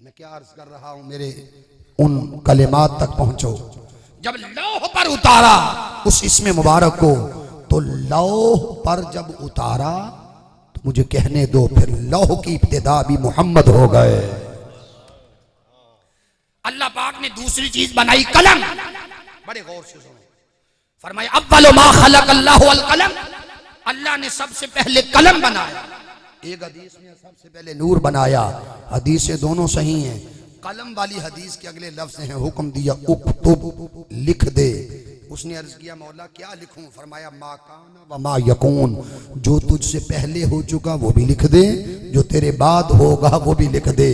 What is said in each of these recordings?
मैं क्या अर्ज कर रहा हूं, मेरे उन कलिमात तक पहुंचो। जब लौह पर उतारा उस इसमें मुबारक को, तो लौह पर जब उतारा तो मुझे कहने दो फिर लौह की इब्तिदा भी मोहम्मद हो गए। अल्लाह पाक ने दूसरी चीज बनाई कलम। बड़े गौर से सुनो, फरमाया अव्वलु मा खलक अल्लाहु अल कलम, अल्लाह ने सबसे पहले कलम बनाया। एक हदीस में सबसे पहले नूर बनाया, हदीसें दोनों सही हैं। कलम वाली हदीस के अगले लफ्ज हैं हुक्म दिया उक्तुब, लिख दे। उसने अर्ज किया मौला क्या लिखूं? फरमाया मा काना व मा यकून, जो तुझसे पहले हो चुका वो भी लिख दे, जो तेरे बाद होगा वो भी लिख दे।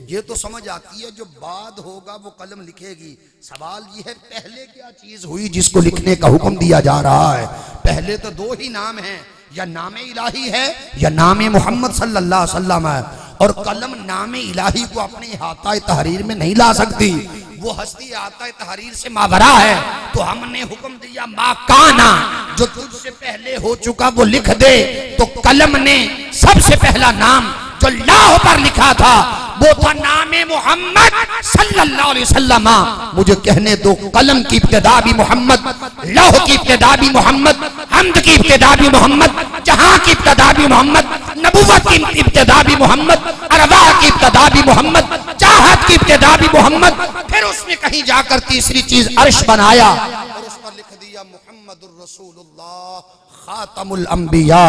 ये तो समझ आती है जो बाद होगा वो कलम लिखेगी। सवाल ये है पहले क्या चीज हुई जिसको लिखने का हुक्म दिया जा रहा है? पहले तो दो ही नाम हैं, या नाम इलाही है या नाम मोहम्मद सल्लल्लाहु अलैहि वसल्लम है। और कलम नाम इलाही को अपने हाथा तहरीर में नहीं ला सकती, वो हस्ती हाथा तहरीर से मावरा है। तो हमने हुक्म दिया मा काना, जो तुझसे पहले हो चुका वो लिख दे। तो कलम ने सबसे पहला नाम जो लौह पर लिखा था वो था नामे मोहम्मद सल्लल्लाहु अलैहि वसल्लम। मुझे कहने दो कलम की इब्तिदा भी मोहम्मद, लौह की इब्तिदा भी मोहम्मद, हम्द की इब्तिदा भी मोहम्मद, जहां की इब्तिदा भी मोहम्मद, नबुव्वत की इब्तिदा भी मोहम्मद, अरवा की इब्तिदा भी मोहम्मद, चाहत की इब्तिदा भी मोहम्मद। फिर उसने कहीं जाकर तीसरी चीज अर्श बनाया और उस पर लिख दिया मुहम्मदुर रसूलुल्लाह खातमुल अंबिया,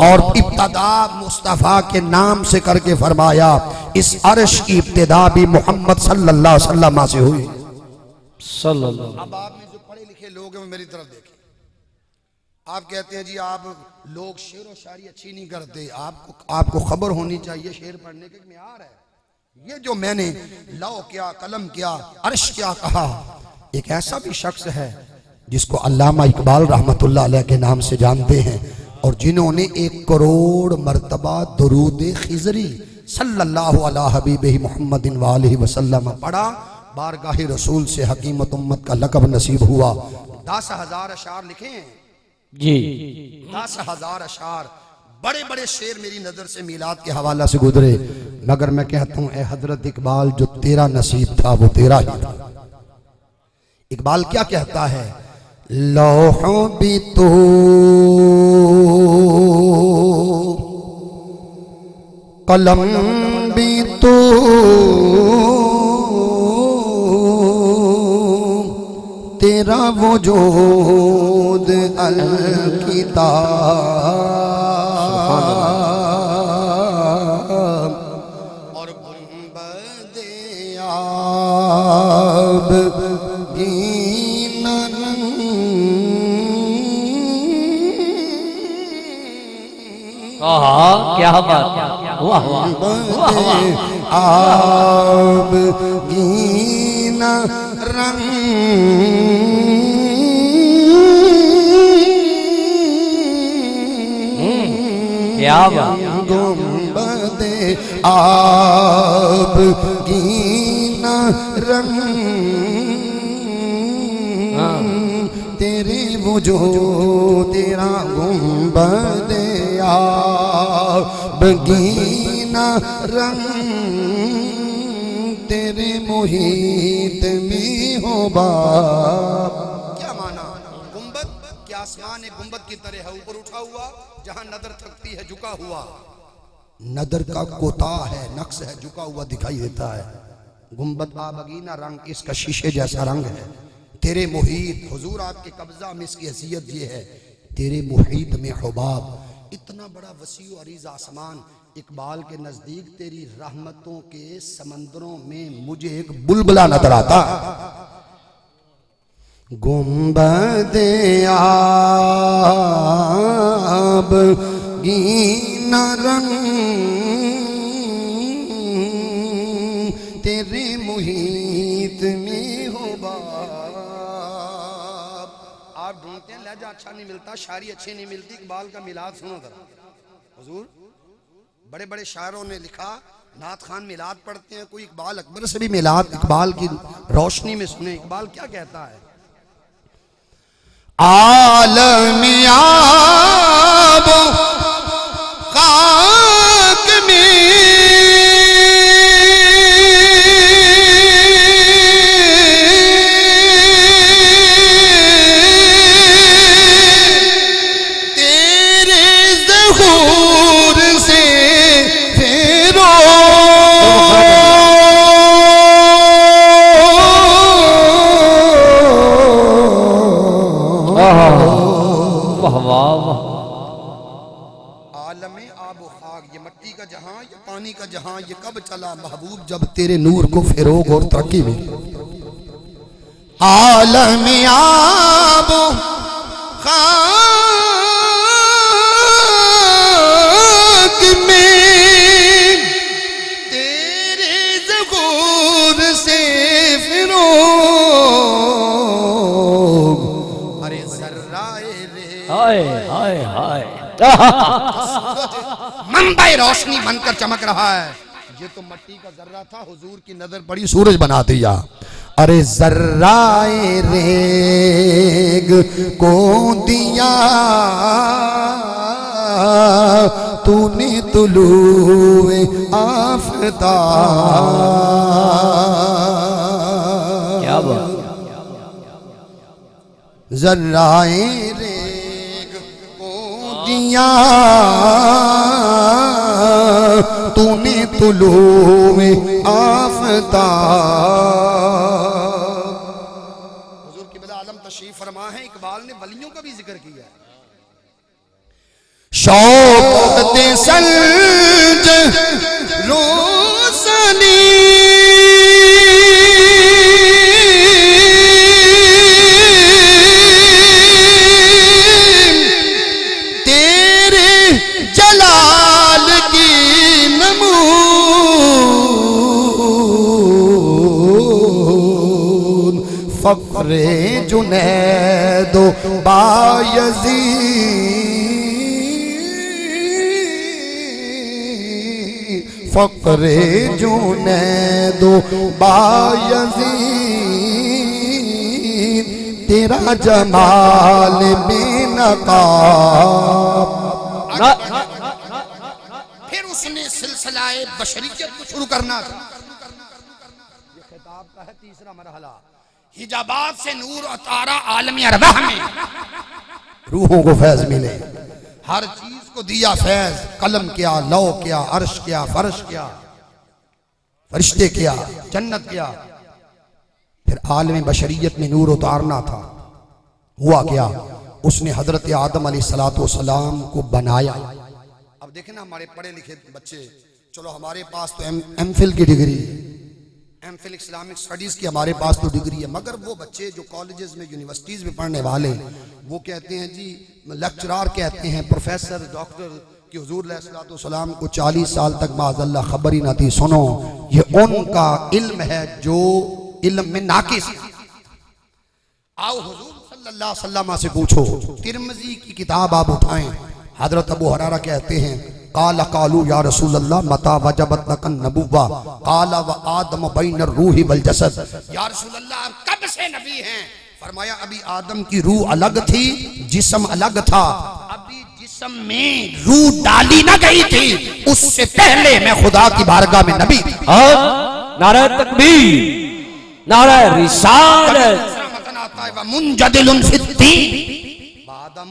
और इब्तिदा मुस्तफा के नाम से करके फरमाया इस अर्श की इब्तिदा भी मोहम्मद सल्लल्लाहु अलैहि वसल्लम से हुई। सल्लल्लाहु। अब आप में जो पढ़े लिखे लोग हैं वो मेरी तरफ देखें। आप कहते हैं जी आप लोग शेर और शायरी अच्छी नहीं करते, आपको खबर होनी चाहिए शेर पढ़ने के मेयार है। ये जो मैंने लौ क्या, कलम क्या, अर्श क्या कहा, एक ऐसा भी शख्स है जिसको अल्लामा इकबाल रहमतुल्लाह अलैह के नाम से जानते हैं, और जिन्होंने 1 करोड़ मर्तबा दुरूद खिजरी सल्लल्लाहु अला हबीबिही मुहम्मदिन व आलिहि वसल्लम पढ़ा। बारगाही रसूल से हकीमत उम्मत का लक़ब नसीब हुआ। 10,000 अशार लिखे हैं जी, 10,000 अशार। बड़े बड़े शेर मेरी नजर से मीलाद के हवाला से गुजरे, मगर मैं कहता हूं ए हजरत इकबाल जो तेरा नसीब था वो तेरा ही था। इकबाल क्या कहता है? लौहों भी तो कलम भी तो तेरा वजूद अल किताब और गुंबदे आब क्या बात, वाह वाह वाह वाह। आब गीना रंग क्या बात। गुंबदे आब गीना रंग तेरे वजूद तेरा गुंबदे बगीना रंग तेरे मोहित में हो बाप। क्या माना? गुंबद क्या आसमान गुंबद की तरह है, ऊपर उठा हुआ, जहां नदर थकती है झुका हुआ। नदर का कोता है, नक्श है, झुका हुआ दिखाई देता है। गुंबद बगीना रंग इसका शीशे जैसा रंग है। तेरे मुहीत, हुजूर आपके कब्जा में इसकी हैसियत ये है, तेरे मुहीत में हुबाब। इतना बड़ा वसी और अरीज आसमान, इकबाल के नजदीक तेरी रहमतों के समंदरों में मुझे एक बुलबुला नजर आता। गुंबदे आब गीना रंग तेरे मुहीत में हो बाप। आप ढूंढते हैं लहजा अच्छा नहीं मिलता, शायरी अच्छी नहीं मिलती, इकबाल का मिलाद सुनो जरा। हुजूर बड़े बड़े शायरों ने लिखा, नात खान मिलाद पढ़ते हैं, कोई इकबाल अकबर से भी मिलाद इकबाल की रोशनी में सुने। इकबाल क्या कहता है? आलम आब खाक में कब चला महबूब जब तेरे नूर को फिरोग और तरक्की मिली। आलम आबो खाक में तेरे ज़हूर से फिरोग। अरे जर्राए रे हाय हाय हाय मंबई रोशनी बनकर चमक रहा है। ये तो मट्टी का जर्रा था, हुजूर की नजर पड़ी सूरज बना दिया। अरे जर्राए रेग को दिया तूने तुलूए आफताब। क्या बात। जर्राए रेग को दिया तूने तुलूए आफताब। हुजूर की बला आलम तशरीफ फरमा है। इकबाल ने वलियों का भी जिक्र किया है। शौकत सल्ज रोशनी तेरे जलाल की नमूद। फक्रे जुनैदो बायज़ीद, फक्रे जुनैदो बायज़ीद तेरा जमाल बेनकाब। फिर उसने सिलसिलाए बशरियत को शुरू करना था। ये खिताब का है तीसरा मरहला। हिजाबात से नूर उतारा आलमी अरवाह में, रूहों को फैज मिले। हर चीज को दिया फैज। कलम क्या, लौ क्या, अर्श क्या, फर्श क्या, फरिश्ते क्या, जन्नत क्या। फिर आलमी बशरियत में नूर उतारना था। हुआ क्या? उसने हजरत आदम अलैहिस्सलाम को बनाया। अब देखें ना, हमारे पढ़े लिखे बच्चे, चलो हमारे पास तो एमफिल की डिग्री है, एमफिल इस्लामिक स्टडीज की हमारे पास तो डिग्री है, मगर वो बच्चे जो कॉलेजेस में, यूनिवर्सिटीज में पढ़ने वाले, वो कहते हैं जी, लेक्चरार कहते हैं, प्रोफेसर, डॉक्टर कि हुजूर अलैहिस्सलाम को 40 साल तक माज़अल्लाह खबर ही न थी। सुनो, ये उनका इल्म है जो इल्म में नाकिस। आओ हुजूर सल्लल्लाहु अलैहि वसल्लम से पूछो। तिरमिज़ी की किताब आप उठाएं। हजरत अबू हुरैरा कहते हैं, काला कालू या रसूल अल्लाह मता वजबत लकन नबुव्वा काला व आदम बैन रूही वल जसद। या रसूल अल्लाह आप कब से नबी हैं? फरमाया अभी आदम की रूह अलग थी, जिस्म अलग था। अभी जिस्म में रूह डाली ना गई थी, उससे पहले मैं खुदा की बारगाह में नबी थी। नारा तकबीर, नारा रिसालत। मतन आता है व मुंजदिलुन फित्तीन, आदम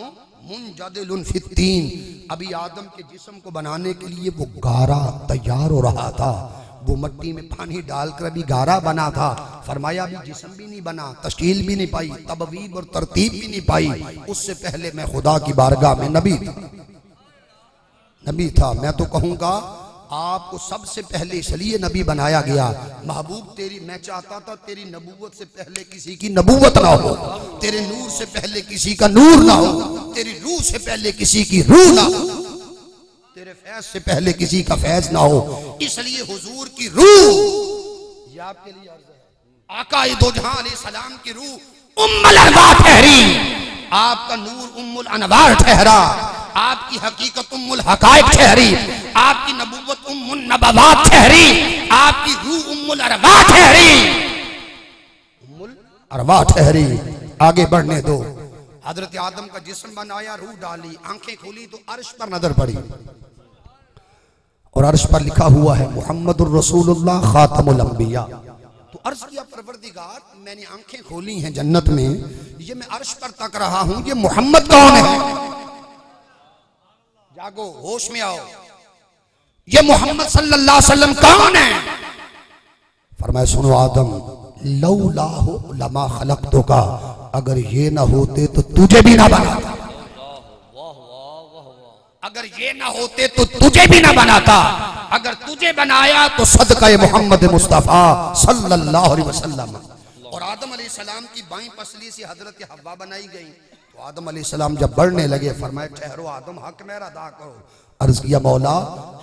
मुंजदिलुन फित्तीन। अभी आदम के जिस्म को बनाने के लिए वो गारा तैयार हो रहा था। वो मट्टी में पानी डालकर अभी गारा बना था। फरमाया अभी जिस्म भी नहीं बना, तश्कील भी नहीं पाई, तबवीब और तरतीब भी नहीं पाई, उससे पहले मैं खुदा की बारगाह में नबी था। मैं तो कहूँगा आपको सबसे पहले इसलिए नबी बनाया गया। महबूब तेरी, मैं चाहता था तेरी नबूवत से पहले किसी की नबूवत ना हो, तेरे नूर से पहले किसी का नूर ना हो, तेरी रूह से पहले किसी की रूह ना हो, तेरे फैज से पहले किसी का फैज ना हो। इसलिए हुजूर की रूह, ये आपके लिए अर्ज़ है, आका दो जहां अलैहिस्सलाम की रूह उम्मुल अनवार ठहरी, आपका नूर उम्मुल अनवार ठहरा, आपकी हकीकत उम्मुल हकायक ठहरी, आपकी नबूवत उम्मुल नबवात ठहरी, आपकी रूह उम्मुल अरवाह ठहरी, उम्मुल अरवाह ठहरी। आगे बढ़ने दो। हजरत आदम का जिस्म बनाया, रूह डाली, आंखें खोली तो अर्श पर नजर पड़ी और अर्श पर लिखा हुआ है मुहम्मदुर रसूलुल्लाह खातमुल अंबिया। तो अर्ज किया परवरदिगार, मैंने आंखें खोली हैं जन्नत में, ये मैं अर्श पर तक रहा हूं, ये मोहम्मद कौन है? जागो, होश में आओ, ये मोहम्मद सल्लल्लाहु अलैहि वसल्लम कौन है? फरमाया सुनो आदम, लौला हो लमा खलक़तुका, अगर ये ना होते तो तुझे भी ना बनाता, अगर ये ना होते तो तुझे भी ना बनाता। अगर तुझे बनाया तो सदका मोहम्मद मुस्तफ़ा सल्लल्लाहु अलैहि वसल्लम। और आदम अलैहिस्सलाम की बाईं पसली से हजरत हव्वा बनाई गई। तो आदम अलैहिस्सलाम जब बढ़ने लगे फरमाया ठहरो आदम, हक मेरा अदा करो। अर्ज किया मौला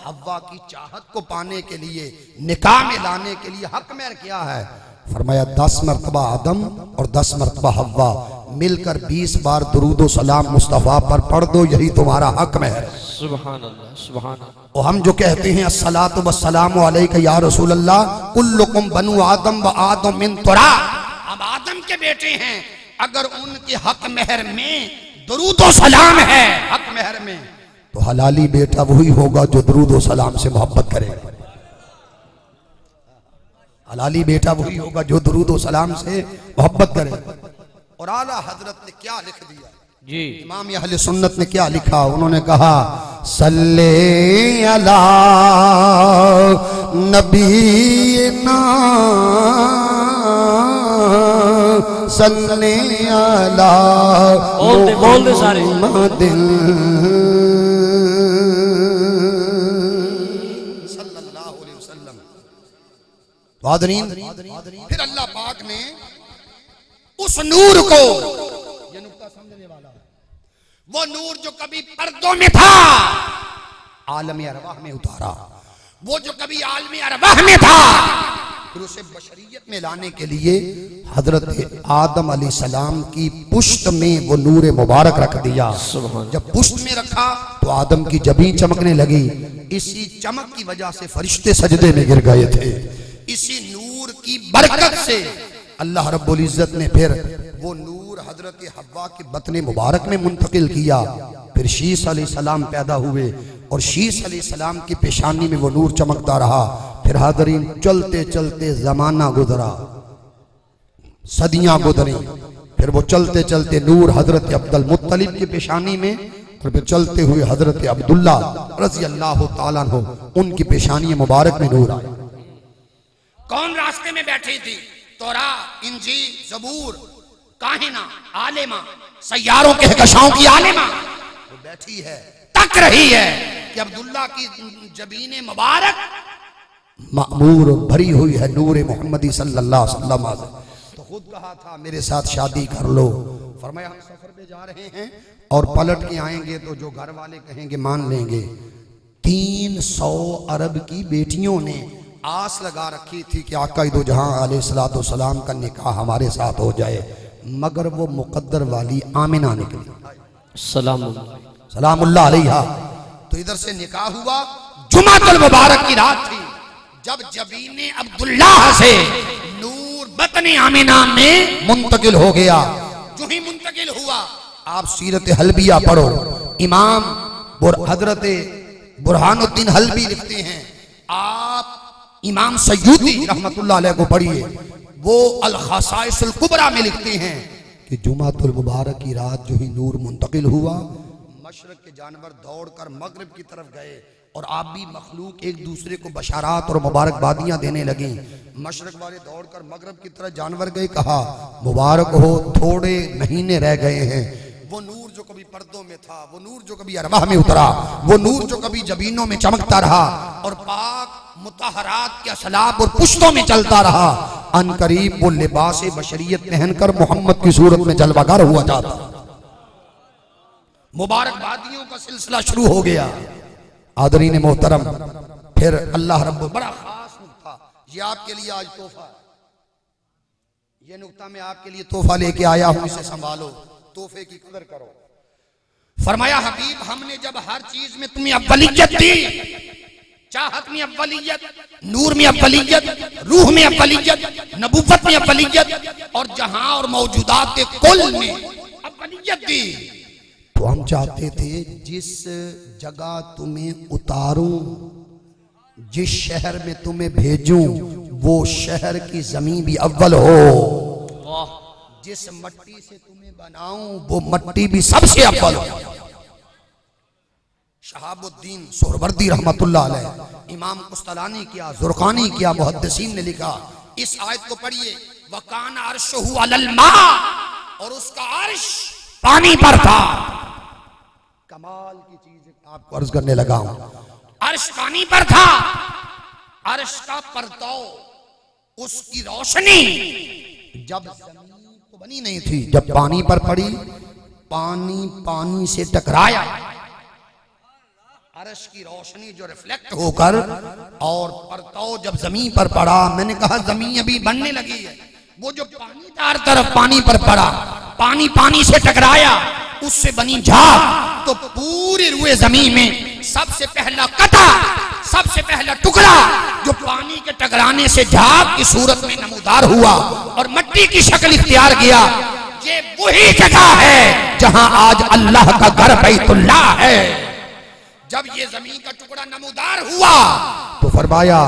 हव्वा की चाहत को पाने के लिए, निकाह में लाने के लिए हक मेर क्या है? फरमाया 10 मरतबा आदम और 10 मरतबा हव्वा मिलकर 20 बार दुरूद सलाम मुस्तफ़ा पर पढ़ दो, यही तुम्हारा हक में है। सुभान अल्लाह, सुभान अल्लाह। और हम जो कहते हैं अस्सलातु वस्सलामु अलैका या रसूल अल्लाह, कुल्लुकुम बनु आदम व आदम मिन तुराब, हम आदम के बेटे हैं। अगर उनके हक मेहर में दुरूद सलाम है, हक मेहर में, तो हलाली बेटा वही होगा जो दुरूद सलाम से मोहब्बत करेगा। हलाली बेटा वही होगा जो दुरूद सलाम से मोहब्बत करेगा। और आला हजरत ने क्या लिख दिया जी, इमाम अहले सुन्नत ने क्या लिखा? उन्होंने कहा सल्ले अला नबीना सल्ले अला बोल दे सारे। मुहम्मदिन सल्लल्लाहु अलैहि वसल्लम। फिर अल्लाह पाक ने उस नूर को, ये नुक्ता समझने वाला है, वो नूर जो कभी पर्दों में था आलम अरवाह में उतारा, वो जो कभी आलम अरवाह में था फिर उसे बशरियत में लाने के लिए हजरत आदम अलैहिस्सलाम की पुश्त में वो नूर मुबारक रख दिया। जब पुश्त में रखा तो आदम की जबीन चमकने लगी। इसी चमक की वजह से फरिश्ते सजदे में गिर गए थे। इसी नूर की बरकत से अल्लाह रब्बुल इज्जत ने फिर वो नूर हजरत हव्वा के बतने मुबारक में मुंतकिल किया। फिर शीस अलैहिस्सलाम पैदा हुए और शीस अलैहिस्सलाम की पेशानी में वो नूर चमकता रहा। फिर हाज़रीन चलते चलते जमाना गुजरा, सदियां गुजरी, फिर वो चलते चलते नूर हजरत अब्दुल मुत्तलिब की पेशानी में, और फिर चलते हुए हजरत अब्दुल्ला रज़ी अल्लाह ताला अन्हु उनकी पेशानी मुबारक में नूर आया। कौन रास्ते में बैठी थी? तौरा, इंजील, ज़बूर, काहिना, आलिमा, सैयारों के कहकशाओं की आलिमा, वो बैठी है, तक रही है कि अब्दुल्ला की जबीन मुबारक मामूर भरी हुई है नूर मोहम्मदी सल्लल्लाहु अलैहि वसल्लम। तो खुद कहा था मेरे साथ शादी कर लो। फरमाया हम सफर पे जा रहे हैं और पलट के आएंगे तो जो घर वाले कहेंगे मान लेंगे। 300 अरब की बेटियों ने आस लगा रखी थी कि आका दो जहां अलैहिस्सलातु वस्सलाम का निकाह हमारे साथ हो जाए, मगर वो मुकद्दर वाली आमिना निकली सलामुल्लाह अलैहा। तो इधर से निकाह हुआ, जुमातुल मुबारक की रात थी, जब जबीने अब्दुल्ला से नूर बतने आमिना में मुंतकिल हो गया। जो ही मुंतकिल हुआ, आप सीरत हल्बिया पढ़ो, इमाम हजरत बुरहानुद्दीन हल्बी लिखते हैं, आप इमाम सय्यूती रहमतुल्लाह अलैह को पढ़िए, वो अल खसाइसुल कुबरा में लिखते हैं कि जुमातुल मुबारक की रात जो ही नूर मुंतकिल हुआ, मशरक के जानवर दौड़कर मगरिब की तरफ गए और आप भी मखलूक एक दूसरे को बशारात और मुबारकबादियां देने लगी। मशरक वाले दौड़कर मगरिब की तरफ जानवर गए, कहा मुबारक हो, थोड़े महीने रह गए हैं। वो नूर जो कभी पर्दों में था, वो नूर जो कभी अरवाह में उतरा, वो नूर जो कभी जबीनों में चमकता रहा और पाक मुतहरात के असलाब और पुश्तों में चलता रहा, अन करीब वो लिबास बशरियत पहनकर मोहम्मद की सूरत में जलवागर हुआ जाता। मुबारकबादियों का सिलसिला शुरू हो गया। आदरीन मोहतरम, फिर अल्लाह रब्बुल, बड़ा खास नुक्ता, ये आपके लिए आज तोहफा, ये नुक्ता मैं आपके लिए तोहफा लेके आया हूं, इसे संभालो, तोहफे की कदर करो। फरमाया हबीब, हमने जब हर चीज में तुम्हें अव्वलियत दी, चाहत में अव्वलियत, नूर में अव्वलियत, रूह में अव्वलियत, नबूवत में अव्वलियत और जहां और मौजूदात के कुल में अव्वलियत दी, तो हम चाहते थे जिस जगह तुम्हें उतारूं, जिस शहर में तुम्हें भेजूं, वो शहर की जमीन भी अव्वल हो, जिस मट्टी से तुम्हें बनाऊं वो मट्टी भी सबसे अव्वल हो। शहाबुद्दीन सोहरवर्दी रहमतुल्लाह अलैह, इमाम कुस्तलानी किया, जुर्कानी किया, मुहद्दिसीन ने लिखा, इस आयत को पढ़िए, वकान अर्शहु अलल मा, और उसका अर्श पानी पर था। कमाल की चीज आपको अर्ज करने लगा हूं, अर्श पानी पर था, अर्श का परताव, उसकी रोशनी जब जमीन तो बनी नहीं थी, जब पानी पर पड़ी, पानी पानी से टकराया, अर्श की रोशनी जो रिफ्लेक्ट होकर और परताव जब जमीन पर पड़ा, मैंने कहा जमीन अभी बनने लगी है, वो जो पानी चार तरफ पानी पर पड़ा, पानी पानी से टकराया, उससे बनी झाग, तो पूरी रुए जमीन में सबसे पहला कटा, सबसे पहला टुकड़ा जो पानी के टकराने से झाग की सूरत में नमूदार हुआ और मिट्टी की शक्ल इख्तियार किया, ये वही जगह है जहां आज अल्लाह का घर बैतुल्लाह है। जब ये जमीन का टुकड़ा नमूदार हुआ तो फरमाया,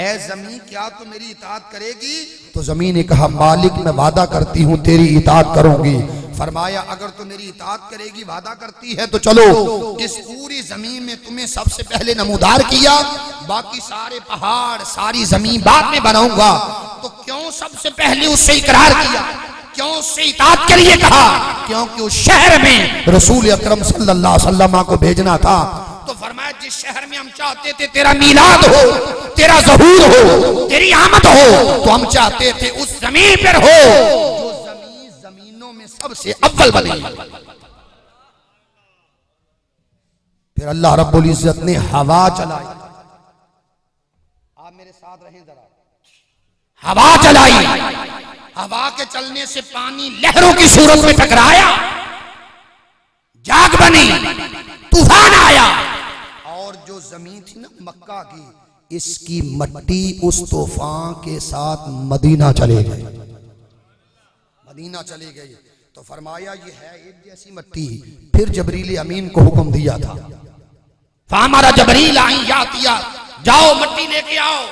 ए जमीन क्या तू मेरी इताअत करेगी? तो जमीन ने कहा, मालिक मैं वादा करती हूँ तेरी इताअत करूंगी। फरमाया, अगर तू मेरी इताअत करेगी, वादा करती है, तो चलो इस पूरी जमीन में तुम्हें सबसे पहले नमूदार किया, बाकी सारे पहाड़ सारी जमीन बाद में बनाऊंगा। तो क्यों सबसे पहले उससे इकरार किया, क्यों उससे इताअत के लिए कहा? क्योंकि उस शहर में रसूल अकरम सल्लल्लाहु अलैहि वसल्लम को भेजना था। तो फरमाया, जिस शहर में हम चाहते थे तेरा मीलाद हो, तेरा ज़हूर हो, तेरी आमद हो, तो हम चाहते थे उस जमीन पर हो जो जमीन जमीनों में सबसे अव्वल बने। फिर अल्लाह रब्बुल इज्जत ने हवा चलाई, आप मेरे साथ रहें जरा, हवा चलाई, हवा के चलने से पानी लहरों की सूरत में टकराया, जाग बनी, तूफान आया, और जो जमीन थी ना मक्का की, इसकी मट्टी उस तूफान के साथ मदीना चले गई, मदीना चली गई। तो फरमाया, ये है एक जैसी मट्टी। फिर जबरील अमीन को हुक्म दिया था, फामरा जबरील आई यातिया, जाओ मट्टी लेके आओ,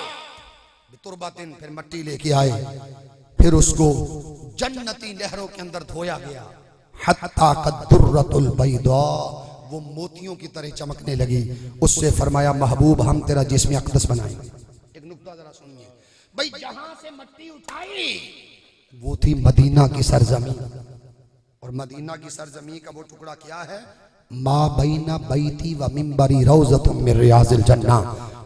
बितुरबातिन, फिर मट्टी लेके आए, फिर उसको जन्नती लहरों के अंदर धोया गया, हत्ता कद्दुर्रतुल बैदा, वो मोतियों की तरह चमकने लगी। उससे फरमाया, महबूब हम तेरा जिस्म अक़दस बनाएंगे। एक नुक्ता जरा सुनिए भाई, जहां से मट्टी उठाई वो थी मदीना की सरजमीन, और मदीना की सरजमीन का वो टुकड़ा क्या है? मा बैना बैती व मिंबरी रौज़तुम मिन रियाज़िल जन्ना।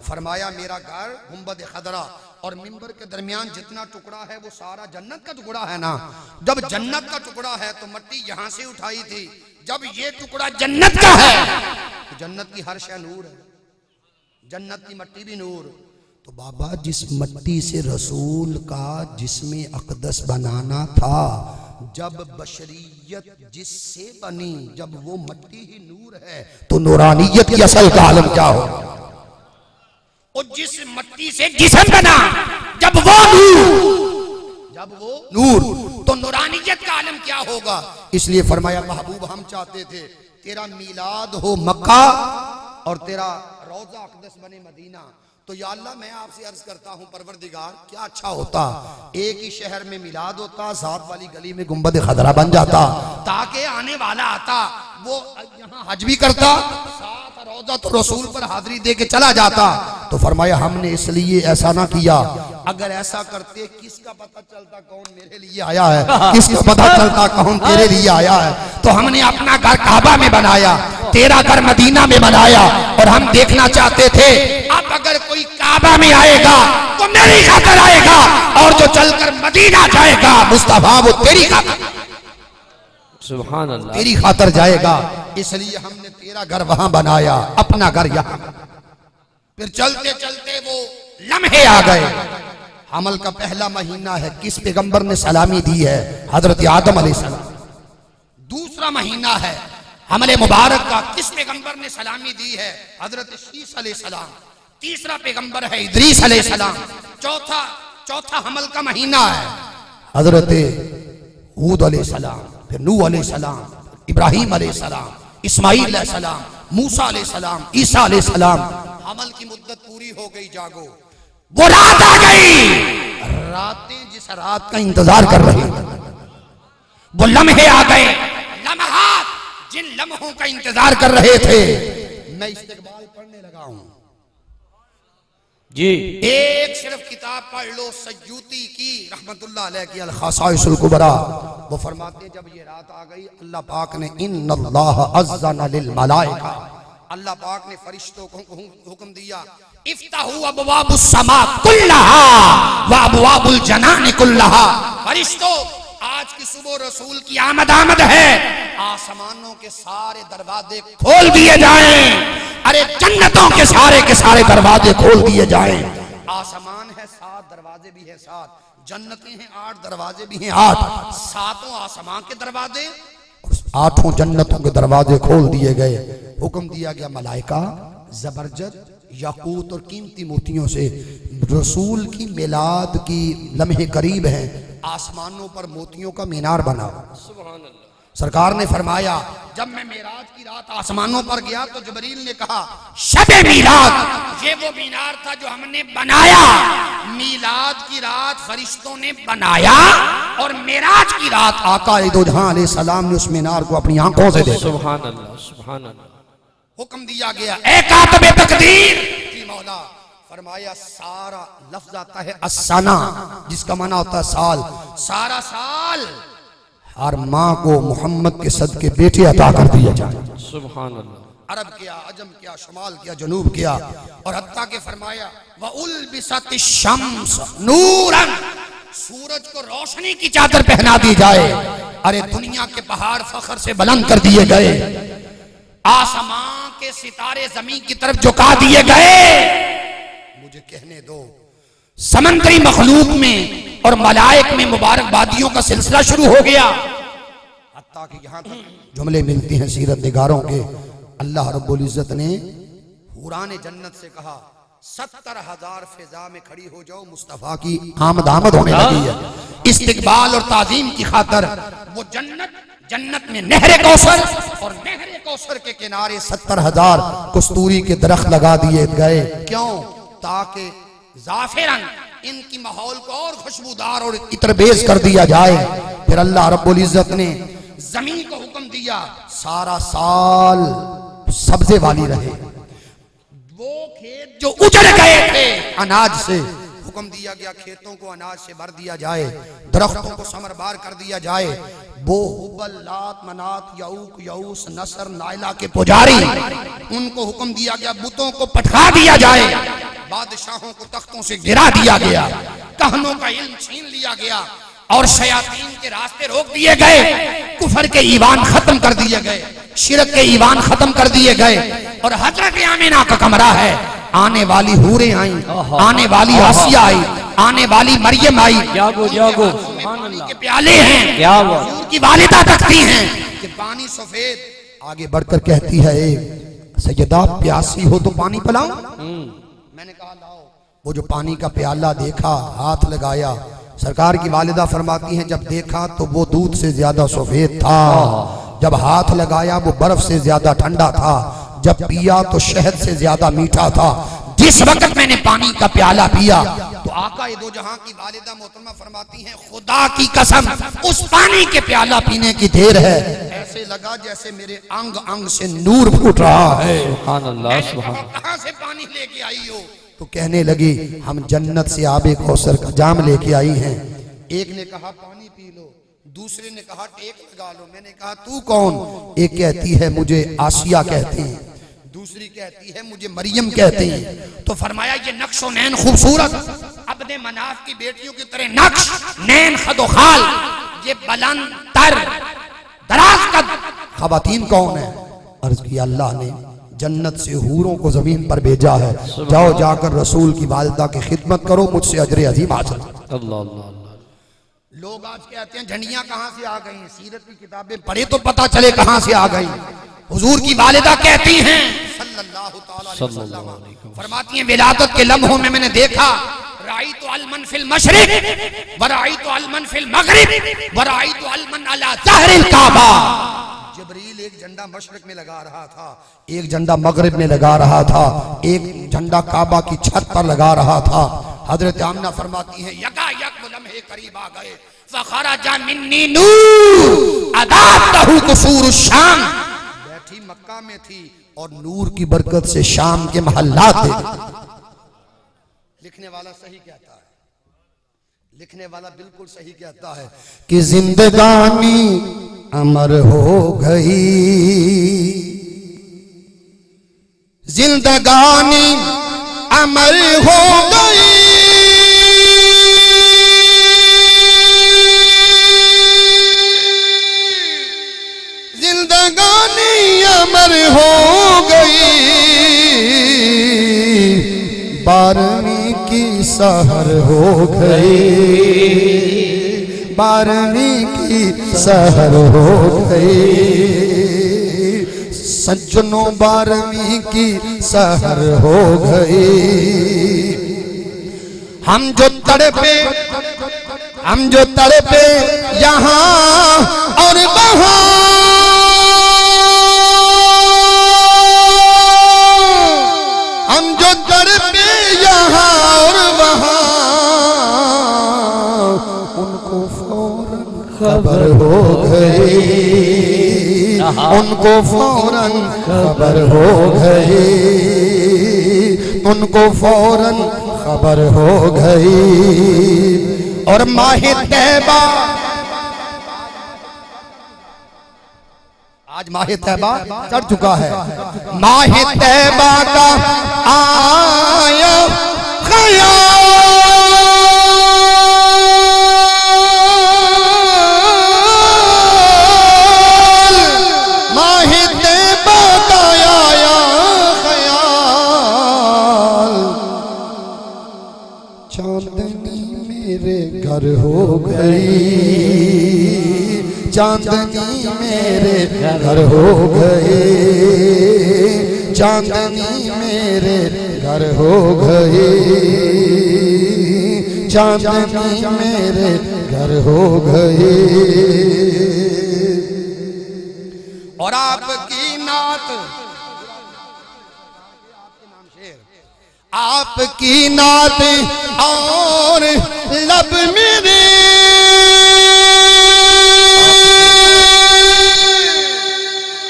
फरमाया, मेरा घर गुंबद खदरा और मिंबर के दरमियान जितना टुकड़ा है वो सारा जन्नत का टुकड़ा है ना। जब जन्नत का टुकड़ा है तो मट्टी यहां से उठाई थी, जब ये टुकड़ा जन्नत का है तो जन्नत की हर शय नूर है, जन्नत की मट्टी भी नूर। तो बाबा, जिस मट्टी से रसूल का जिस्म अक़दस बनाना था, जब बशरियत जिससे बनी, जब वो मट्टी ही नूर है, तो नूरानियत की असल का आलम क्या हो? और जिस मट्टी से जिस्म बना, जब वो नूर, तो नूरानियत का आलम क्या होगा? इसलिए फरमाया, महबूब हम चाहते थे तेरा मीलाद हो मक्का और तेरा रोज़ा अक़दस बने मदीना। तो या अल्लाह, मैं आपसे अर्ज करता हूँ परवरदिगार, क्या अच्छा होता एक ही शहर में मिलाद होता, साथ वाली गली में गुंबद खदरा बन जाता, ताकि आने वाला आता वो यहाँ हज भी करता, साथ रोज़ा तो रसूल पर हाजिरी दे के चला जाता। तो फरमाया, हमने इसलिए ऐसा ना किया, अगर ऐसा करते किसका पता चलता कौन मेरे लिए आया है, किसका पता चलता कौन तेरे लिए आया है। तो हमने अपना घर काबा में बनाया, तेरा घर मदीना में बनाया, और हम देखना चाहते थे अब अगर कोई काबा में आएगा तो मेरी खातिर आएगा, और जो चलकर मदीना जाएगा मुस्तफा वो तेरी खातिर, सुभान अल्लाह, तेरी खातिर जाएगा। इसलिए हमने तेरा घर वहां बनाया, अपना घर यहाँ। फिर चलते चलते वो लम्हे आ गए। हमल का पहला महीना है, किस पैगंबर ने सलामी दी है? हजरत आदम अलैहिस्सलाम। दूसरा महीना है हमले मुबारक का, किस पैगंबर ने सलामी दी है? हजरत शीस अलैहिस्सलाम। तीसरा पैगंबर है इदरीस अलैहिस्सलाम। चौथा हमल का महीना है हजरत हूद अलैहिस्सलाम, फिर नूह अलैहिस्सलाम, इब्राहिम अलैहिस्सलाम, इस्माईल अलैहिस्सलाम, मूसा अलैहिस्सलाम, ईसा अलैहिस्सलाम। हमल की मुद्दत पूरी हो गई, जागो, वो रात आ गई। रातें जिस रात का इंतजार कर रही, वो लम्हे आ गए, लम्हात जिन लम्हों का इंतजार कर रहे थे। मैं इस्तिक़बाल पढ़ने लगा हूं जी। एक सिर्फ किताब पढ़ लो, सयूती की रहमतुल्लाह अलैह की अल-ख़साइसुल कुबरा। वो फरमाते जब ये रात आ गई, अल्लाह पाक ने इन्नल्लाह अज़्ज़ना लिल मलाइका, अल्लाह पाक ने फरिश्तों को हुक्म दिया, इफ्ताहू अबवाबुस समा कुल्लहा व अबवाबुल जनान कुल्लहा। फरिश्तों, आज की सुबह रसूल की आमद है, आसमानों के सारे दरवाजे खोल दिए जाएं। अरे जन्नतों के सारे दरवाजे खोल दिए जाएं। आसमान है 7, दरवाजे भी है 7, जन्नतें हैं 8, दरवाजे भी हैं 8। 7 आसमान के दरवाजे और 8 जन्नतों के दरवाजे खोल दिए गए। हुक्म दिया गया, मलाइका जबरजद याकूत और कीमती मोतियों से रसूल की मिलाद की लम्हे करीब हैं, आसमानों पर मोतियों का मीनार बना। सुभान अल्लाह। सरकार ने फरमाया, जब मैं मेराज की रात आसमानों पर गया तो जिब्रील ने कहा, शबे मीलाद, ये वो मीनार था जो हमने बनाया। मीलाद की रात फरिश्तों ने बनाया और मेराज की रात आका दो जहां अलैहिस्सलाम ने उस मीनार को अपनी आंखों से देखा। सुभान अल्लाह, सुभान अल्लाह। हुक्म दिया गया, ए कातिबे तकदीर की मौला, फरमाया सारा लफ्ज आता है अस्सना, जिसका माना होता है साल। सारा साल हर माँ को मोहम्मद के सदके बेटे अता कर दिया जाए। सुभान अल्लाह। अरब किया, अजम किया, शुमाल किया, जनूब किया, और हत्ता के फरमाया व उल्बिसतिश शम्स नूरन, सूरज को रोशनी की चादर पहना दी जाए। अरे दुनिया के पहाड़ फखर से बुलंद कर दिए गए, आसमां के सितारे जमीन की तरफ झुका दिए गए। मुझे कहने दो, समंदरी मखलूक में और मलाइक में मुबारकबादियों का सिलसिला शुरू हो गया। हत्ता कि यहाँ तक जुमले मिलते हैं सीरत निगारों के, अल्लाह रब्बुल इज्जत ने हुराने जन्नत से कहा, 70,000 फिजा में खड़ी हो जाओ, मुस्तफा की आमद होने लगी है। इस्तिकबाल और ताजीम की खातर वो जन्नत में नहरे कौसर और नहरे कौसर के किनारे 70,000 कस्तूरी के दरख्त लगा दिए गए। क्यों? ताकि जाफिरन इनकी माहौल को और खुशबूदार और इतरबेज कर दिया जाए। फिर अल्लाह रब्बुल इज्जत ने जमीन को हुक्म दिया, सारा साल सब्जे वाली रहे। वो खेत जो उजड़ गए थे अनाज से, हुक्म दिया गया खेतों को अनाज से भर दिया जाए, दरख्तों को समरबार कर दिया जाए। वो हुबल, लात, मनात, यऊक, यऊस, नसर, नाइला के पुजारी, उनको हुक्म दिया गया बुतों को पटका दिया जाए। बादशाहों को तख्तों से गिरा दिया गया, कहनों का इल्म छीन लिया गया और शयातीन के रास्ते रोक दिए गए। कुफर के ईवान खत्म कर दिए गए, शिरक के ईवान खत्म कर दिए गए। और हजरत आमिना का कमरा है, आने वाली हूरें आई, आने वाली आसिया आई, आने वाली मरियम आई। जागो जागो, पानी के प्याले हैं, क्या हुआ? की वालिदा तकती हैं कि पानी सफेद। आगे बढ़कर कहती है, सैयदा प्यासी हो तो पानी पिलाऊं? मैंने कहा लाओ। वो जो पानी का प्याला देखा, हाथ लगाया, सरकार की वालिदा फरमाती हैं जब देखा तो वो दूध से ज्यादा सफेद था, जब हाथ लगाया वो बर्फ से ज्यादा ठंडा था, जब पिया तो शहद से ज्यादा मीठा था। जिस वक्त मैंने पानी का प्याला पिया तो आका दो जहां की वालिदा मोहतरमा फरमाती हैं, खुदा की कसम उस पानी के प्याला पीने की देर है, ऐसे लगा जैसे मेरे अंग अंग से नूर फूट रहा है। सुभान अल्लाह, सुभान। कहां से पानी लेके आई हो? तो कहने लगी, हम जन्नत से आबे कौसर का जाम लेके आई हैं। एक ने कहा पानी पी लो, दूसरे ने कहा टेक लगा लो। मैंने कहा तू कौन? एक कहती है मुझे आसिया कहती हैं, दूसरी कहती है मुझे मरियम कहती हैं। तो फरमाया ये नक्शो नैन खूबसूरत, अब्दे मनाफ की बेटियों की तरह नक्श नैन खदो खाल, ये बुलंद तर दराज कद खवातीन कौन है? अर्ज किया अल्लाह ने जन्नत से हूरों को जमीन पर भेजा है, जाओ जाकर रसूल की वालिदा की खिदमत करो, मुझसे अजर अजीम हासिल। अल्लाह अल्लाह। लोग आज कहते हैं झंडियां कहां से आ गई, सीरत की किताबें पढ़े तो पता चले कहां से आ गई। हुजूर की वालिदा कहती हैं सल्लल्लाहु अलैहि वसल्लम, फरमाती हैं विलादत के लम्हों में मैंने देखा, राइतु अलमन फिल मशरिक व राइतु अलमन फिल मगरिब व राइतु अलमन अला ज़हरिल काबा। जिब्रील एक झंडा मशरिक में लगा रहा था, एक झंडा मगरिब में लगा रहा था, एक झंडा काबा की छत पर लगा रहा था। हजरत आमिना फरमाती हैं यकायक वो लम्हे करीब आ गए, फखरजा मिन्नी नूर अदातहु कुसूरुश शाम, बैठी मक्का में थी और नूर की बरकत से शाम के महल्लात थे। लिखने वाला सही कहता है, लिखने वाला बिल्कुल सही कहता है कि जिंदगानी अमर हो गई, जिंदगानी अमर हो गई, जिंदगानी अमर हो गई, 12वीं की सहर हो गई, 12वीं की सहर हो गई, सज्जनों 12वीं की सहर हो गई। हम जो तड़पे यहाँ और वहाँ, हम जो तड़पे यहाँ और वहाँ, उनको फौरन खबर हो गई, उनको फौरन खबर हो गई, उनको फौरन खबर हो गई। और माहे तैबा, आज माहे तैबा चढ़ चुका है, माहे तैबा का आया ख्याल, माहे तैबा का आया ख्याल, चांदनी मेरे घर हो गई, चांदनी मेरे घर हो गई, चांदनी मेरे घर हो गई, चांदनी मेरे घर हो गई। और आपकी नात, आपकी नात और लब मेरे,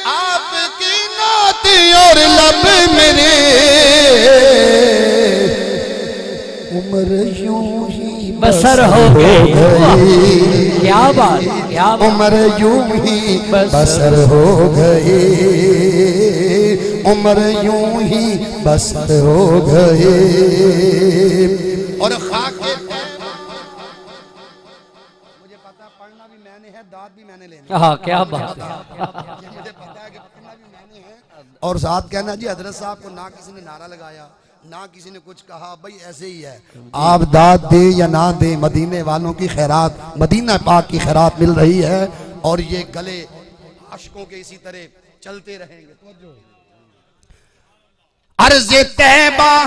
आपकी नात और लब मेरे, उम्र यूं ही बसर हो गई। क्या बात, क्या बात। उम्र यूं ही बसर हो गई, उम्र यूं ही बसर हो गई। और खाके, मुझे पता पढ़ना भी मैंने है, दाद भी मैंने लेना। हाँ, क्या बात है। मुझे पता है कि पढ़ना भी मैंने है। और साथ कहना जी हजरत साहब को ना किसी ने नारा लगाया, ना किसी ने कुछ कहा, भाई ऐसे ही है। आप दाद दे या ना दे, मदीने वालों की खैरात, मदीना पाक की खैरात मिल रही है, और ये गले आशिकों के इसी तरह चलते रहेंगे। अर्ज़े तैबा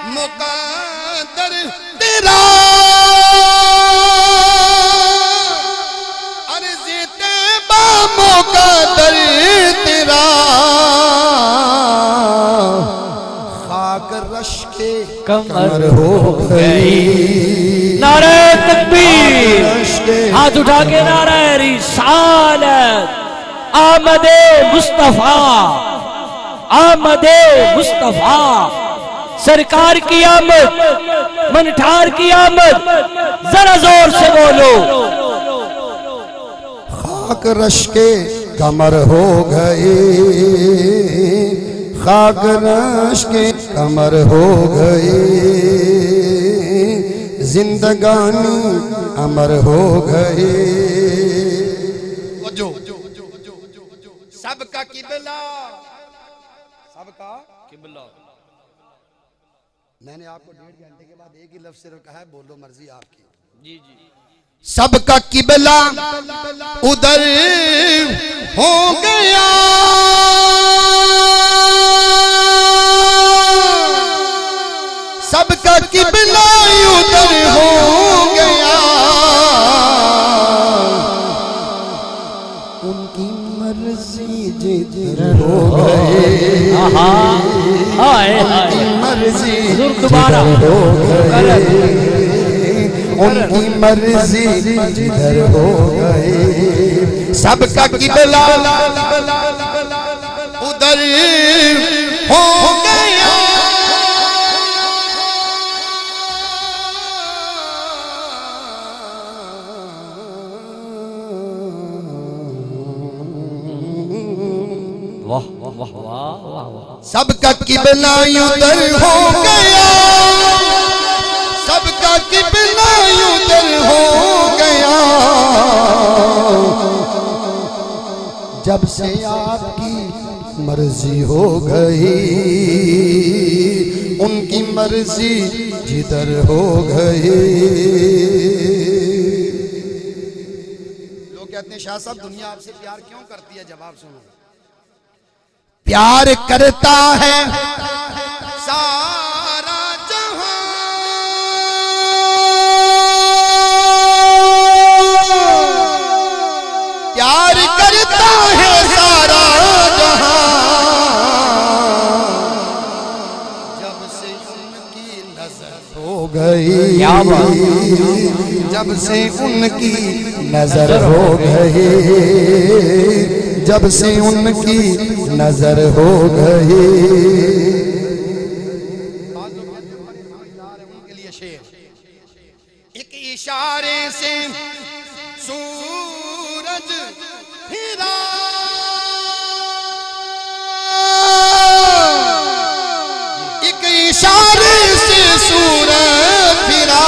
मुक़द्दर तेरा, अर्ज़े तैबा मुक़द्दर तेरा, खाक रश के कमर हो गई। नारे तकबीर, हाथ उठा के नारे रिसालत, आमदे मुस्तफा, आमदे मुस्तफा, सरकार की आमद, मनठार की आमद, जरा जोर से बोलो। खाक रश के कमर हो गए, खाक रश के कमर हो गए, जिंदगानी अमर हो गए। सबका किबला, सबका किबला। मैंने आपको 1.5 घंटे के बाद एक ही लफ्ज़ सिर्फ कहा है, बोलो मर्जी आपकी। जी जी। सबका किबला उधर हो गया, सबका किबला उधर हो गया, उनकी मर्जी जिधर हो गए, उनकी मर्जी दोबारा हो गए, उनकी मर्जी जिधर हो गए, सबका किबला उधर हो गया। वाह वाह। सबका किबला उधर हो गया, सबका किबला उधर हो गया, जब से आपकी मर्जी हो गई, उनकी मर्जी जिधर हो गई। लोग कहते हैं शाह साहब दुनिया आपसे प्यार क्यों करती है? जवाब सुनो, प्यार करता है सारा जहां, प्यार करता है सारा जहां, जब से उनकी नजर हो गई, जब से उनकी नजर हो गई, जब से उनकी नजर हो गई। उनके लिए शेर, एक इशारे से सूरज फिरा, एक इशारे से सूरज फिरा,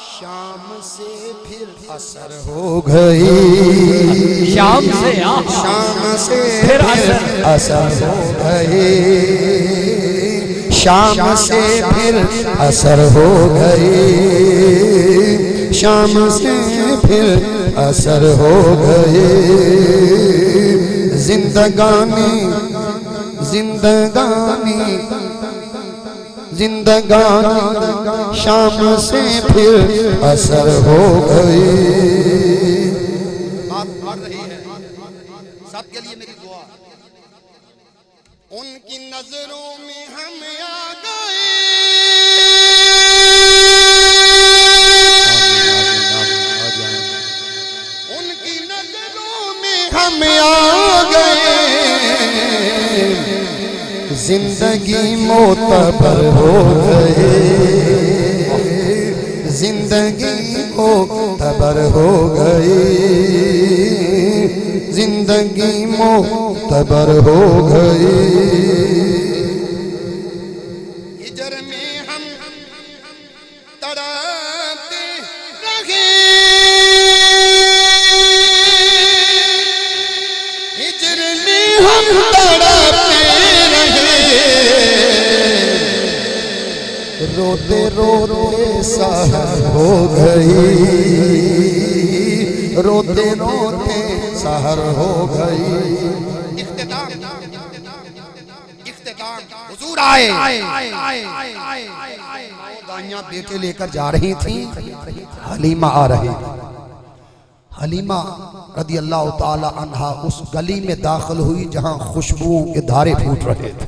शाम से फिर असर हो गई, शाम से फिर असर हो गई, शाम से फिर असर हो गई, शाम से फिर असर हो गई। जिंदगानी जिंदगानी जिंदगानी शाम से फिर असर हो गई। बात बढ़ रही है, सबके लिए मेरी दुआ। उनकी नजरों में हम आ गए, उनकी नजरों में हम आ गए, जिंदगी मोतबर हो गए, जिंदगी मोतबर हो गई, जिंदगी मोतबर हो गई। हिजर में हम तड़पते रहे, हिजर में हम तड़पते रहे, रोते रोते सहर हो गई, रोते रोते सहर हो गई। हुजूर आए, गाइयां बेटे लेकर जा रही थी, हलीमा आ रही थी। हलीमा रदी अल्लाह ताला अन्हा उस गली में दाखिल हुई जहां खुशबुओं के धारे फूट रहे थे,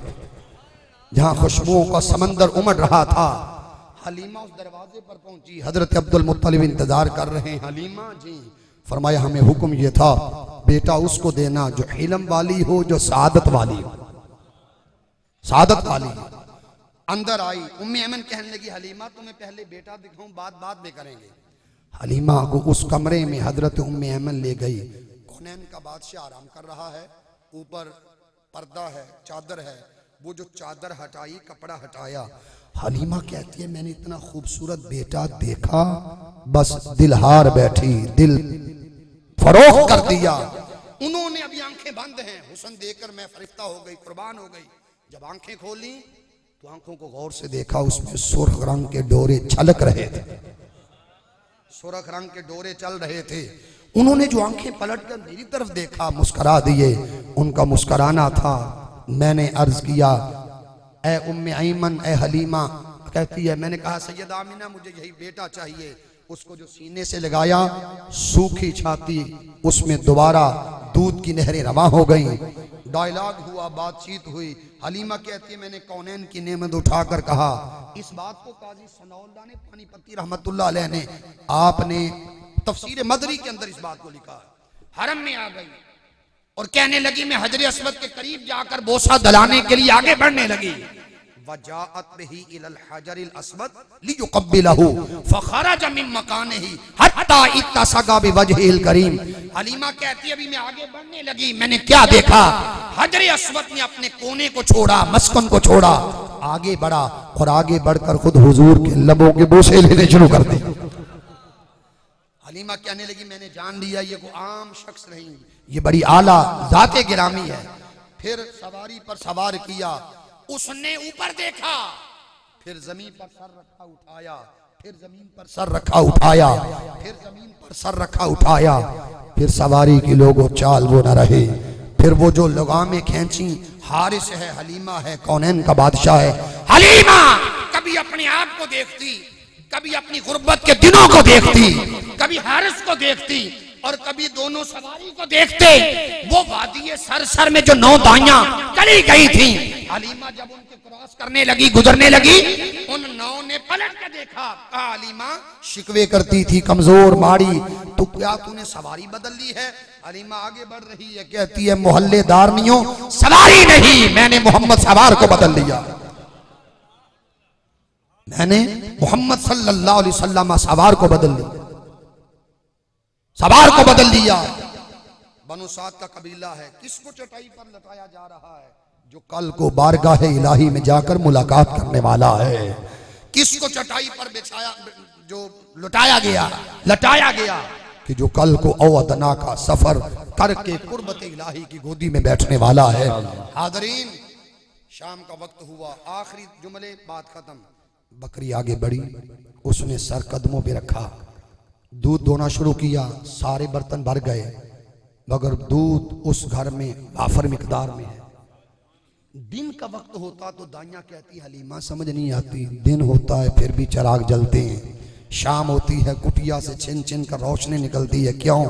जहां खुशबुओं का समंदर उमड़ रहा था। हलीमा उस दरवाजे पर पहुंची, हजरत अब्दुल मुत्तलिब इंतजार कर रहे हैं। हलीमा जी, फरमाया हमें हुक्म ये था बेटा उसको देना जो हिलम वाली हो, जो सादत वाली हो, सादत वाली। अंदर आई, उम्मे ऐमन कहने लगी हलीमा तुम्हें पहले बेटा दिखाऊं, बाद में करेंगे। हलीमा को उस कमरे में हजरत उम्मे ऐमन ले गई। कौनैन का बादशाह आराम कर रहा है, ऊपर पर्दा है, चादर है। वो जो चादर हटाई, कपड़ा हटाया, हलीमा कहती है मैंने इतना खूबसूरत बेटा देखा, बस दिल हार बैठी, दिल फरोख्त कर दिया। उन्होंने अभी आंखें बंद हैं, हुस्न देखकर मैं फरिश्ता हो गई, कुर्बान हो गई। जब आंखें खोली तो आंखों को गौर से देखा, उसमें सुर्ख रंग के डोरे छलक रहे थे, सुर्ख रंग के डोरे चल रहे थे। उन्होंने जो आंखें पलटकर मेरी तरफ देखा, मुस्कुरा दिए। उनका मुस्कुराना था। मैंने अर्ज किया ए उम्मे ऐमन, ए हलीमा। कहती है मैंने कहा सैयद आमिना मुझे यही बेटा चाहिए। उसको जो सीने से लगाया, सूखी छाती, उसमें दोबारा दूध की नहरें रवा हो गई। डायलॉग हुआ, बातचीत हुई। हलीमा कहती है मैंने कौनैन की नेमत उठाकर कहा। इस बात को काजी सनाउल्लाह ने पानीपत्ती रहमतुल्लाह अलैह ने, आपने तफसीर मदरी के अंदर इस बात को लिखा। हरम में आ गई और कहने लगी मैं हजर अस्वद के करीब जाकर बोसा दलाने के लिए आगे बढ़ने लगी। वजाअत बिही इलल हजरिल अस्वद लियुक़ब्बिलहु फखरज मिन मकानिही हत्ता इत्तसगा बिवजहिल करीम। हलीमा कहती अभी मैं आगे बढ़ने लगी, मैंने क्या देखा, हजर अस्वद ने अपने कोने को छोड़ा, मस्कन को छोड़ा, आगे बढ़ा और आगे बढ़कर खुद हुजूर के लबों के बोसे लेने शुरू कर दी। हलीमा कहने लगी मैंने जान लिया ये कोई आम शख्स नहीं, ये बड़ी आला जाते गिरामी है। फिर सवारी पर सवार किया, उसने ऊपर देखा, फिर जमीन पर सर रखा उठाया, फिर जमीन पर सर रखा उठाया, फिर जमीन पर सर रखा उठाया। फिर सवारी की लोगों चाल वो न रहे। फिर वो जो लगामें खींची, हारिस है, हलीमा है, कौनैन का बादशाह है। हलीमा कभी अपने आप को देखती, कभी अपनी गुर्बत के दिनों को देखती, कभी हारिस को देखती और कभी दोनों सवारी को देखते। वो वादी सरसर में जो 9 दाइयां चली गई थी, हलीमा जब उनके क्रॉस करने लगी, गुजरने लगी, उन 9 ने पलट के देखा। कहा हलीमा शिकवे करती थी कमजोर माड़ी, तो क्या तूने सवारी बदल ली है? हलीमा आगे बढ़ रही है, कहती है मोहल्लेदारनियों सवारी नहीं, मैंने मोहम्मद सवार को बदल लिया, मैंने मोहम्मद सल्लल्लाहु अलैहि वसल्लम सवार को बदल लिया, सवार को बदल दिया। बनु साद का कबीला है, किसको चटाई पर लटाया जा रहा है? जो कल को बारगाह इलाही में जाकर मुलाकात करने वाला है। किसको चटाई पर बिछाया, जो लुटाया गया, लटाया गया कि जो कल को अवदना का सफर करके कुर्बत इलाही की गोदी में बैठने वाला है। हाज़रीन शाम का वक्त हुआ, आखिरी जुमले, बात खत्म। बकरी आगे बढ़ी, उसने सर कदमों पे रखा, दूध दोना शुरू किया, सारे बर्तन भर गए, मगर दूध उस घर में वाफर मिकदार में है। दिन का वक्त होता तो दाइयां कहती हलीमा समझ नहीं आती, दिन होता है फिर भी चिराग जलते हैं, शाम होती है कुटिया से छिन छिन कर रोशनी निकलती है, क्यों?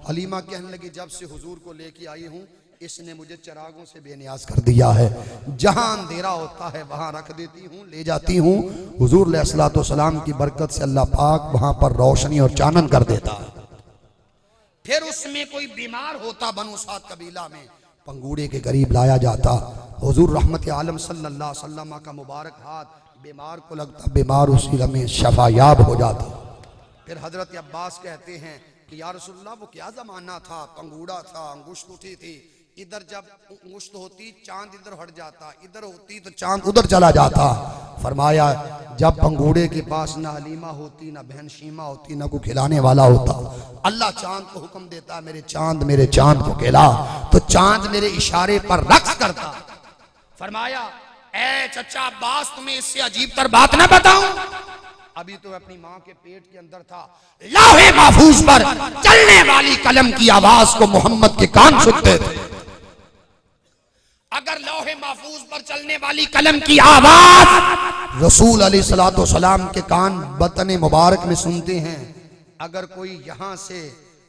हलीमा कहने लगी जब से हुजूर को लेके आई हूँ इसने मुझे चिरागों से बेनियाज कर दिया है। जहां अंधेरा होता है वहां रख देती हूँ, ले जाती हूँ। हुजूर अलैहिस्सलाम की बरकत से अल्लाह पाक वहां पर रोशनी और चानन कर देता है। फिर उसमें कोई बीमार होता, बनु साद कबीला में पंगूड़े के करीब लाया जाता, हुजूर रहमत आलम सल्लल्लाहु अलैहि वसल्लम का मुबारक हाथ बीमार को लगता, बीमार उसी लम्हे शफायाब हो जाता। फिर हजरत अब्बास कहते हैं कि या रसूलल्लाह वो क्या जमाना था, पंगूड़ा था, अंगुश्त उठी थी, इधर जब अंगुश्त होती चांद इधर हट जाता, इधर होती तो चांद उधर चला जाता। फरमाया जब पंगूड़े के पास ना हलीमा होती, ना बहन शीमा होती, ना कोई खिलाने वाला होता, अल्लाह चांद को हुक्म देता मेरे चांद को खिला, तो चांद मेरे इशारे पर रक्स करता। फरमाया ए चचा अब्बास तुम्हें इससे अजीब तर बात ना बताऊं, अभी तो अपनी माँ के पेट के अंदर था, लौहे महफूज पर चलने वाली कलम की आवाज को मोहम्मद के कान सुनते थे। अगर लौहे महफूज पर चलने वाली कलम की आवाज रसूल अलैहिस्सलाम के कान बतन मुबारक में सुनते हैं, अगर कोई यहाँ से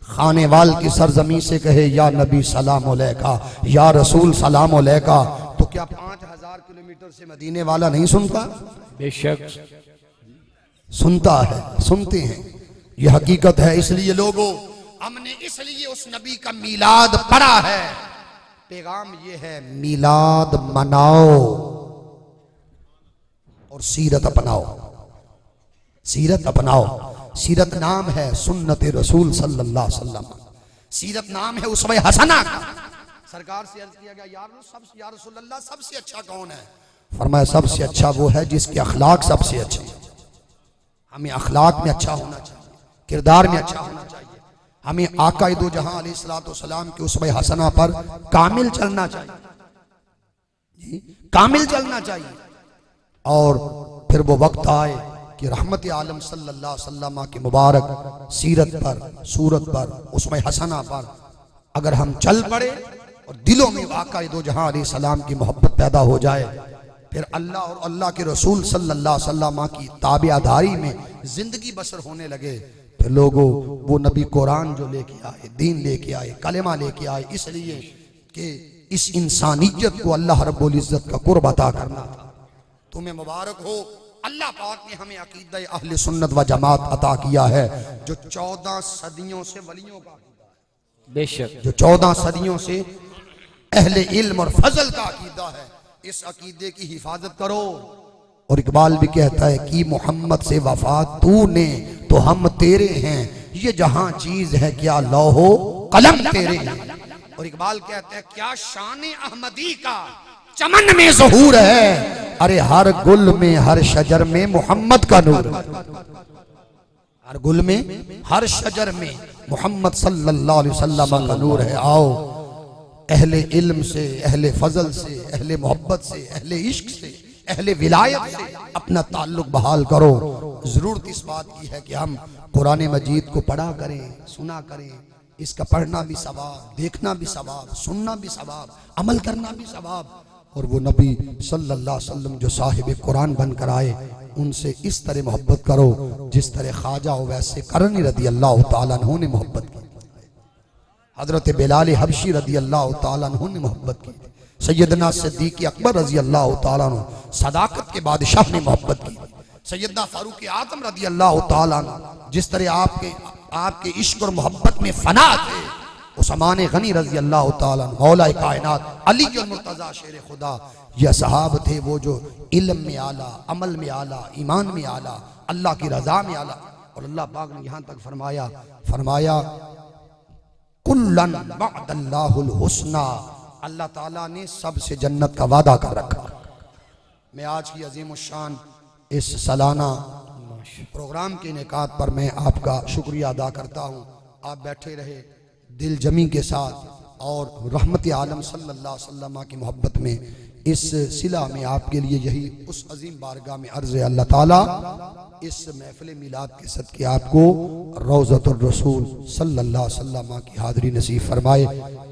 खानेवाल की सरजमी से कहे या नबी सलाम अलैका, या रसूल सलाम अलैका, तो क्या 5000 किलोमीटर से मदीने वाला नहीं सुनता? बेशक सुनता है, सुनते हैं, यह हकीकत है। इसलिए लोगों हमने इसलिए उस नबी का मीलाद पढ़ा है। पैगाम ये है मीलाद मनाओ और सीरत अपनाओ, सीरत अपनाओ। सीरत नाम है सुन्नत रसूल सल्लल्लाहु अलैहि वसल्लम, सीरत नाम है उसवे हसना का। सरकार से अर्ज किया गया या रसूल अल्लाह सबसे अच्छा कौन है? फरमाया सबसे अच्छा वो है जिसके अखलाक सबसे अच्छे। हमें अखलाक में अच्छा होना चाहिए, किरदार में अच्छा होना चाहिए, हमें आका दो जहां अलैहिस्सलाम के उसवे हसना पर कामिल चलना चाहिए, जी कामिल चलना चाहिए। और फिर वो वक्त आए कि रहमत आलम सल्लल्लाहु अलैहि वसल्लम की मुबारक सीरत पर, सूरत पर, उसमें हसना पर अगर हम चल पड़े और दिलों में आका दो जहां अलैहिस्सलाम की मोहब्बत पैदा हो जाए, फिर अल्लाह और अल्लाह के रसूल सल्लल्लाहु अलैहि वसल्लम की ताबियादारी में जिंदगी बसर होने लगे, फिर लोगों वो नबी कुरान जो लेके आए, दीन लेके आए, कलेमा लेके आए, इसलिए कि इस इंसानियत को अल्लाह रब्बुल इज्जत का कुर्ब अता करना था। तुम्हें मुबारक हो, अल्लाह पाक ने हमें अकीदा अहले सुन्नत व जमात अता किया है, जो 14 सदियों से वलियों का अकीदा है। बेशक जो 14 सदियों से अहले इल्म और फजल का अकीदा है, इस अकीदे की हिफाजत करो। और इकबाल भी कहता है कि मोहम्मद से वफा तूने तो हम तेरे हैं, ये जहां चीज है क्या लौहो कलम तेरे हैं। और इकबाल कहते हैं क्या शान अहमदी का चमन में ज़हूर है, अरे हर गुल में हर शजर में मोहम्मद का नूर। हर गुल में हर शजर में मोहम्मद सल्लल्लाहु अलैहि वसल्लम का नूर है। आओ अहले इल्म से, अहले फजल से, अहले मोहब्बत से, अहले इश्क से, अहले विलायत से अपना ताल्लुक बहाल करो। जरूरत इस बात की है कि हम कुरान मजीद को पढ़ा करें, सुना करें। इसका पढ़ना भी सवाब, देखना भी सवाब, सुनना भी सवाब, अमल करना भी सवाब। और वो नबी सल्लल्लाहु अलैहि वसल्लम जो साहिब कुरान बनकर आए, उनसे इस तरह मोहब्बत करो जिस तरह ख्वाजा वैसे करनी रदी अल्लाह तआला अन्हु ने मोहब्बत की, हजरत बिलाल हबशी रदी अल्लाह तआला अन्हु ने मोहब्बत की, सैयदना सिद्दीक अकबर रजी अल्लाह तआला अन्हु सदाकत के बादशाह ने मोहब्बत की, सैयदना फारूक आजम रदी अल्लाह तआला अन्हु जिस तरह आपके इश्क और मोहब्बत में फना थे, उस्मान गनी रजी अल्लाह तआला अन्हु मौला कायनात अली के मुर्तजा शेर खुदा, ये असहाब थे वो जो इल्म में आला, अमल में आला, ईमान में आला, अल्लाह की रजा में आला। और अल्लाह पाक ने यहाँ तक फरमाया कुल्लन वअदल्लाहुल हुस्ना, अल्लाह ताला ने सबसे जन्नत का वादा कर रखा। मैं आज की अजीम शान इस सालाना प्रोग्राम के इनेकाद पर मैं आपका शुक्रिया अदा करता हूँ। आप बैठे रहे दिल जमी के साथ और रहमत आलम सल्लल्लाहु अलैहि वसल्लम की मोहब्बत में इस सिला में आपके लिए यही उस अजीम बारगाह में अर्ज़ है अल्लाह ताला इस महफिल मिलाद के सदके आपको रौज़तुर रसूल सल्लल्लाहु अलैहि वसल्लम की हाज़री नसीब फरमाए।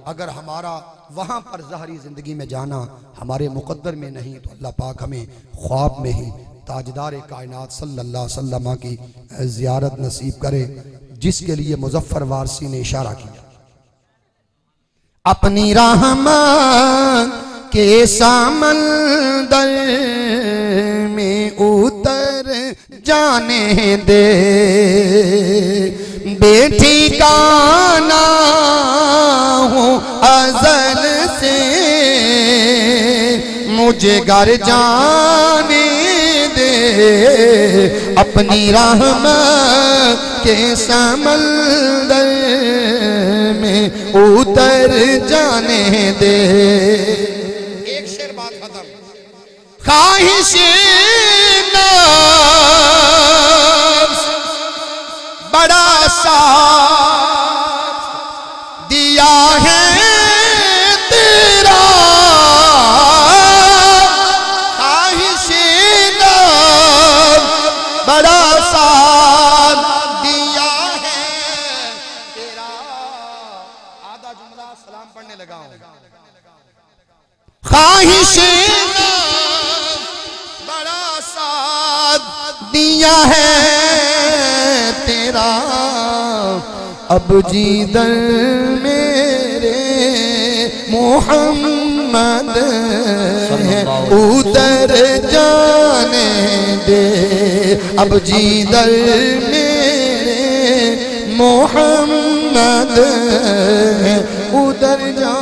अगर हमारा वहाँ पर ज़हरी ज़िंदगी में जाना हमारे मुक़द्दर में नहीं तो अल्लाह पाक हमें ख्वाब में ही ताजदार कायनात सल्लल्लाहु अलैहि वसल्लम की ज़ियारत नसीब करे, जिसके लिए मुज़फ़्फ़र वारसी ने इशारा किया। अपनी रहमत के समंदर में उतर जाने दे, बेटी का ना हूँ अज़ल से मुझे घर जाने दे, अपनी रहमत के समंदर में उतर जाने दे। एक शेर बात खत्म। ख्वाहिशे नफ्स बड़ा साथ दिया है तेरा, ख्वाहिशे नफ्स बड़ा साथ दिया है तेरा। आधा जुमला सलाम पढ़ने लगा हूं। ख्वाहिशे बड़ा साथ दिया है तेरा, अब जीदर मेरे मोहम्मद उतर जाने दे, अब जीदर मेरे मोहम्मद उतर जा